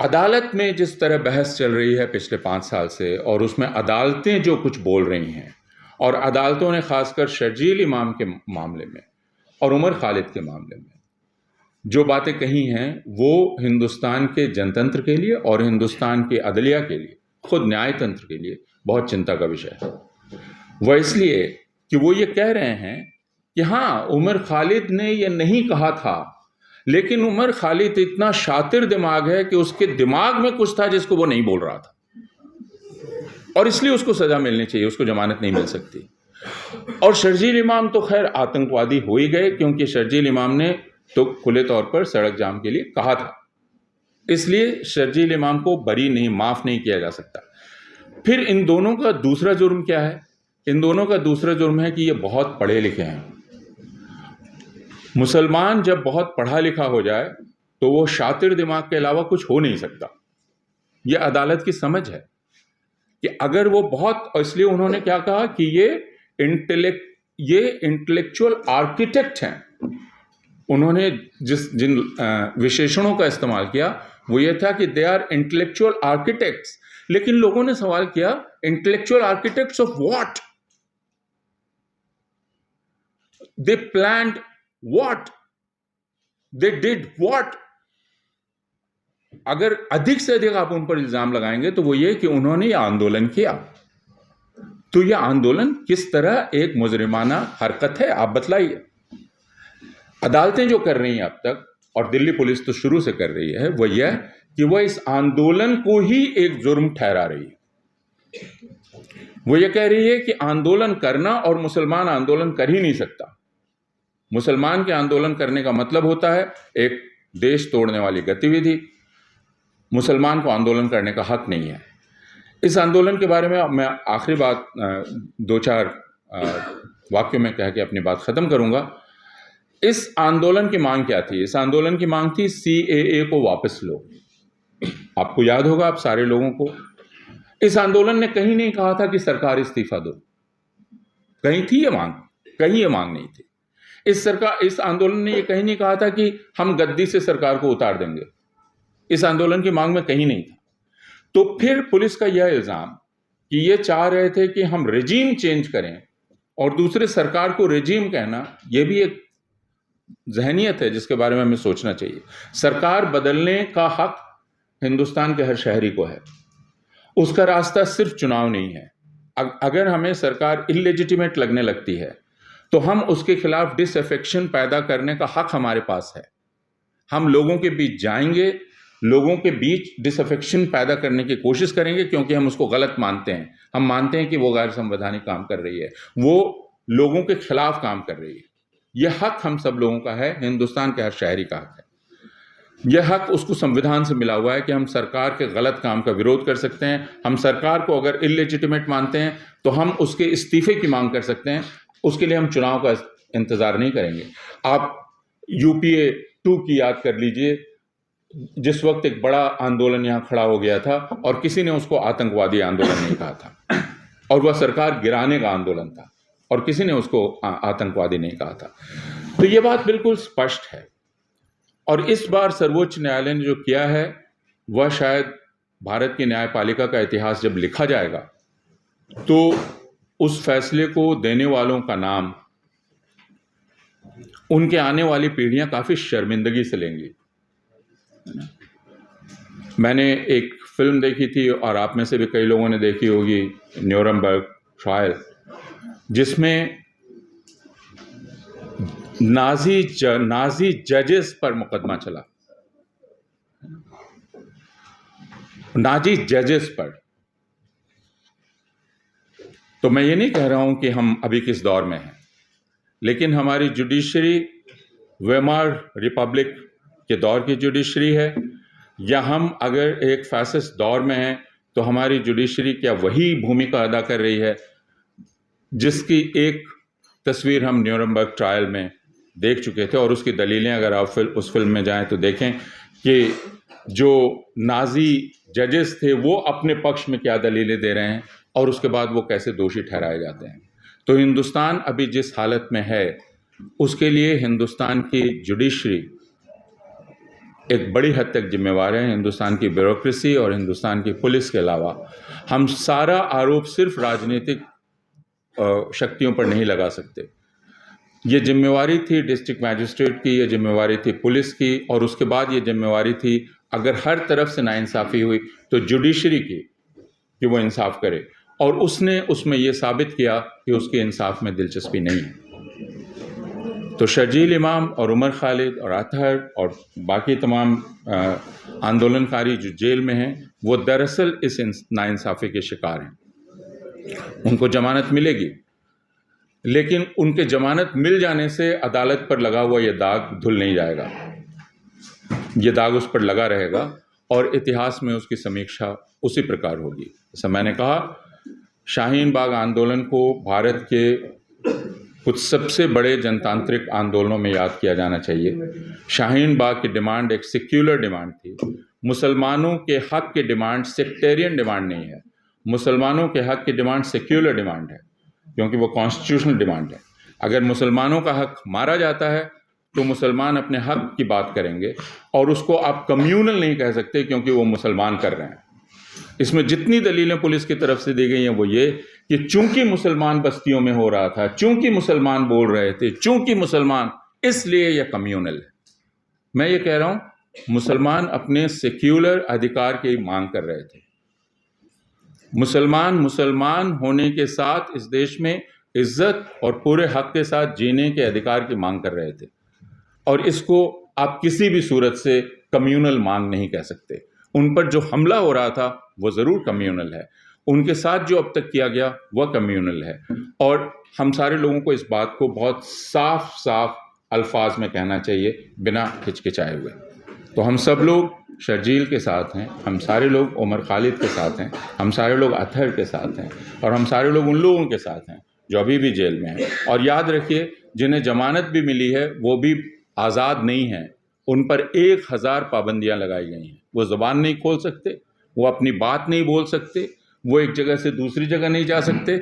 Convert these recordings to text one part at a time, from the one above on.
अदालत में जिस तरह बहस चल रही है पिछले 5 साल से, और उसमें अदालतें जो कुछ बोल रही हैं, और अदालतों ने खासकर शर्जील इमाम के मामले में और उमर खालिद के मामले में जो बातें कही हैं, वो हिंदुस्तान के जनतंत्र के लिए और हिंदुस्तान के अदलिया के लिए, खुद न्याय तंत्र के लिए बहुत चिंता का विषय है। वह इसलिए कि वो ये कह रहे हैं कि हाँ, उमर खालिद ने ये नहीं कहा था, लेकिन उमर खालिद इतना शातिर दिमाग है कि उसके दिमाग में कुछ था जिसको वो नहीं बोल रहा था, और इसलिए उसको सजा मिलनी चाहिए, उसको जमानत नहीं मिल सकती। और शर्जील इमाम तो खैर आतंकवादी हो ही गए, क्योंकि शर्जील इमाम ने तो खुले तौर पर सड़क जाम के लिए कहा था, इसलिए शर्जील इमाम को बरी नहीं, माफ नहीं किया जा सकता। फिर इन दोनों का दूसरा जुर्म क्या है? इन दोनों का दूसरा जुर्म है कि ये बहुत पढ़े लिखे हैं। मुसलमान जब बहुत पढ़ा लिखा हो जाए तो वो शातिर दिमाग के अलावा कुछ हो नहीं सकता। ये अदालत की समझ है कि अगर वो बहुत, इसलिए उन्होंने क्या कहा कि ये इंटेलेक्चुअल आर्किटेक्ट हैं। उन्होंने जिन विशेषणों का इस्तेमाल किया वो ये था कि दे आर इंटेलेक्चुअल आर्किटेक्ट्स। लेकिन लोगों ने सवाल किया, intellectual architects of what? They planned what? They did what? अगर अधिक से अधिक आप उन पर इल्जाम लगाएंगे तो वो ये कि उन्होंने यह आंदोलन किया। तो यह आंदोलन किस तरह एक मुजरिमाना हरकत है, आप बतलाइए। अदालतें जो कर रही हैं अब तक, और दिल्ली पुलिस तो शुरू से कर रही है, वह यह कि वह इस आंदोलन को ही एक जुर्म ठहरा रही है। वो ये कह रही है कि आंदोलन करना, और मुसलमान आंदोलन कर ही नहीं सकता। मुसलमान के आंदोलन करने का मतलब होता है एक देश तोड़ने वाली गतिविधि। मुसलमान को आंदोलन करने का हक नहीं है। इस आंदोलन के बारे में मैं आखिरी बात 2-4 वाक्यों में कह के अपनी बात खत्म करूंगा। इस आंदोलन की मांग क्या थी? इस आंदोलन की मांग थी CAA को वापस लो। आपको याद होगा, आप सारे लोगों को, इस आंदोलन ने कहीं नहीं कहा था कि सरकार इस्तीफा दो। कहीं थी ये मांग? कहीं ये मांग नहीं थी। इस आंदोलन ने ये कहीं नहीं कहा था कि हम गद्दी से सरकार को उतार देंगे। इस आंदोलन की मांग में कहीं नहीं था। तो फिर पुलिस का यह इल्जाम कि ये चाह रहे थे कि हम रेजीम चेंज करें, और दूसरे सरकार को रेजीम कहना, यह भी एक जहनियत है जिसके बारे में हमें सोचना चाहिए। सरकार बदलने का हक हिंदुस्तान के हर शहरी को है। उसका रास्ता सिर्फ चुनाव नहीं है। अगर हमें सरकार इलेजिटिमेट लगने लगती है तो हम उसके खिलाफ डिसअफेक्शन पैदा करने का हक हमारे पास है। हम लोगों के बीच जाएंगे, लोगों के बीच डिसअफेक्शन पैदा करने की कोशिश करेंगे, क्योंकि हम उसको गलत मानते हैं। हम मानते हैं कि वो गैर संवैधानिक काम कर रही है, वो लोगों के खिलाफ काम कर रही है। यह हक हम सब लोगों का है, हिंदुस्तान के हर शहरी का हक है। यह हक उसको संविधान से मिला हुआ है कि हम सरकार के गलत काम का विरोध कर सकते हैं। हम सरकार को अगर इलेजिटिमेट मानते हैं तो हम उसके इस्तीफे की मांग कर सकते हैं। उसके लिए हम चुनाव का इंतजार नहीं करेंगे। आप UPA 2 की याद कर लीजिए, जिस वक्त एक बड़ा आंदोलन यहाँ खड़ा हो गया था और किसी ने उसको आतंकवादी आंदोलन नहीं कहा था, और वह सरकार गिराने का आंदोलन था, और किसी ने उसको आतंकवादी नहीं कहा था। तो ये बात बिल्कुल स्पष्ट है। और इस बार सर्वोच्च न्यायालय ने जो किया है, वह शायद भारत की न्यायपालिका का इतिहास जब लिखा जाएगा तो उस फैसले को देने वालों का नाम उनके आने वाली पीढ़ियां काफी शर्मिंदगी से लेंगी। मैंने एक फिल्म देखी थी, और आप में से भी कई लोगों ने देखी होगी, न्यूरमबर्ग ट्रायल, जिसमें नाजी जजेस पर मुकदमा चला। नाजी जजेस पर। तो मैं ये नहीं कह रहा हूं कि हम अभी किस दौर में हैं, लेकिन हमारी जुडिशरी वेमार रिपब्लिक के दौर की जुडिशरी है, या हम अगर एक फैसिस्ट दौर में हैं तो हमारी जुडिशरी क्या वही भूमिका अदा कर रही है जिसकी एक तस्वीर हम न्यूरमबर्ग ट्रायल में देख चुके थे। और उसकी दलीलें अगर आप उस फिल्म में जाएं तो देखें कि जो नाजी जजेस थे वो अपने पक्ष में क्या दलीलें दे रहे हैं, और उसके बाद वो कैसे दोषी ठहराए जाते हैं। तो हिंदुस्तान अभी जिस हालत में है, उसके लिए हिंदुस्तान की जुडिशरी एक बड़ी हद तक जिम्मेवार है हिंदुस्तान की ब्यूरोक्रेसी और हिंदुस्तान की पुलिस के अलावा। हम सारा आरोप सिर्फ राजनीतिक शक्तियों पर नहीं लगा सकते। ये जिम्मेवारी थी डिस्ट्रिक्ट मैजिस्ट्रेट की, ये जिम्मेवारी थी पुलिस की, और उसके बाद ये जिम्मेवारी थी अगर हर तरफ से नाइंसाफ़ी हुई तो जुडिशरी की कि वो इंसाफ करे, और उसने उसमें ये साबित किया कि उसकी इंसाफ में दिलचस्पी नहीं है। तो शर्जील इमाम और उमर खालिद और अतहर और बाकी तमाम आंदोलनकारी जो जेल में हैं, वो दरअसल इस नाइंसाफ़ी के शिकार हैं। उनको जमानत मिलेगी, लेकिन उनके जमानत मिल जाने से अदालत पर लगा हुआ ये दाग धुल नहीं जाएगा। ये दाग उस पर लगा रहेगा और इतिहास में उसकी समीक्षा उसी प्रकार होगी। जैसा मैंने कहा, शाहीन बाग आंदोलन को भारत के कुछ सबसे बड़े जनतांत्रिक आंदोलनों में याद किया जाना चाहिए। शाहीन बाग की डिमांड एक सेक्युलर डिमांड थी। मुसलमानों के हक की डिमांड सेक्टेरियन डिमांड नहीं है। मुसलमानों के हक की डिमांड सेक्युलर डिमांड है, क्योंकि वो कॉन्स्टिट्यूशनल डिमांड है। अगर मुसलमानों का हक मारा जाता है तो मुसलमान अपने हक की बात करेंगे, और उसको आप कम्यूनल नहीं कह सकते क्योंकि वो मुसलमान कर रहे हैं। इसमें जितनी दलीलें पुलिस की तरफ से दी गई हैं वो ये कि चूंकि मुसलमान बस्तियों में हो रहा था, चूंकि मुसलमान बोल रहे थे, चूंकि मुसलमान, इसलिए यह कम्यूनल है। मैं ये कह रहा हूं, मुसलमान अपने सेक्युलर अधिकार की मांग कर रहे थे। मुसलमान होने के साथ इस देश में इज्जत और पूरे हक के साथ जीने के अधिकार की मांग कर रहे थे, और इसको आप किसी भी सूरत से कम्यूनल मांग नहीं कह सकते। उन पर जो हमला हो रहा था वो ज़रूर कम्यूनल है, उनके साथ जो अब तक किया गया वह कम्यूनल है, और हम सारे लोगों को इस बात को बहुत साफ साफ अल्फाज में कहना चाहिए, बिना हिचकिचाए हुए। तो हम सब लोग शर्जील के साथ हैं, हम सारे लोग उमर खालिद के साथ हैं, हम सारे लोग अतहर के साथ हैं, और हम सारे लोग उन लोगों के साथ हैं जो अभी भी जेल में हैं। और याद रखिए, जिन्हें जमानत भी मिली है वो भी आज़ाद नहीं हैं। उन पर 1000 पाबंदियां लगाई गई हैं। वो ज़ुबान नहीं खोल सकते, वो अपनी बात नहीं बोल सकते, वो एक जगह से दूसरी जगह नहीं जा सकते।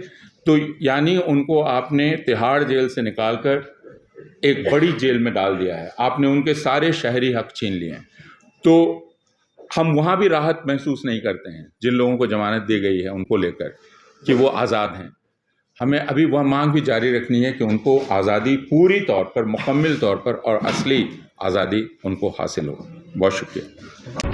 तो यानी उनको आपने तिहाड़ जेल से निकालकर एक बड़ी जेल में डाल दिया है, आपने उनके सारे शहरी हक छीन लिए हैं। तो हम वहाँ भी राहत महसूस नहीं करते हैं जिन लोगों को जमानत दी गई है उनको लेकर कि वो आज़ाद हैं। हमें अभी वह मांग भी जारी रखनी है कि उनको आज़ादी पूरी तौर पर, मुकम्मल तौर पर और असली आज़ादी उनको हासिल हो। बहुत शुक्रिया।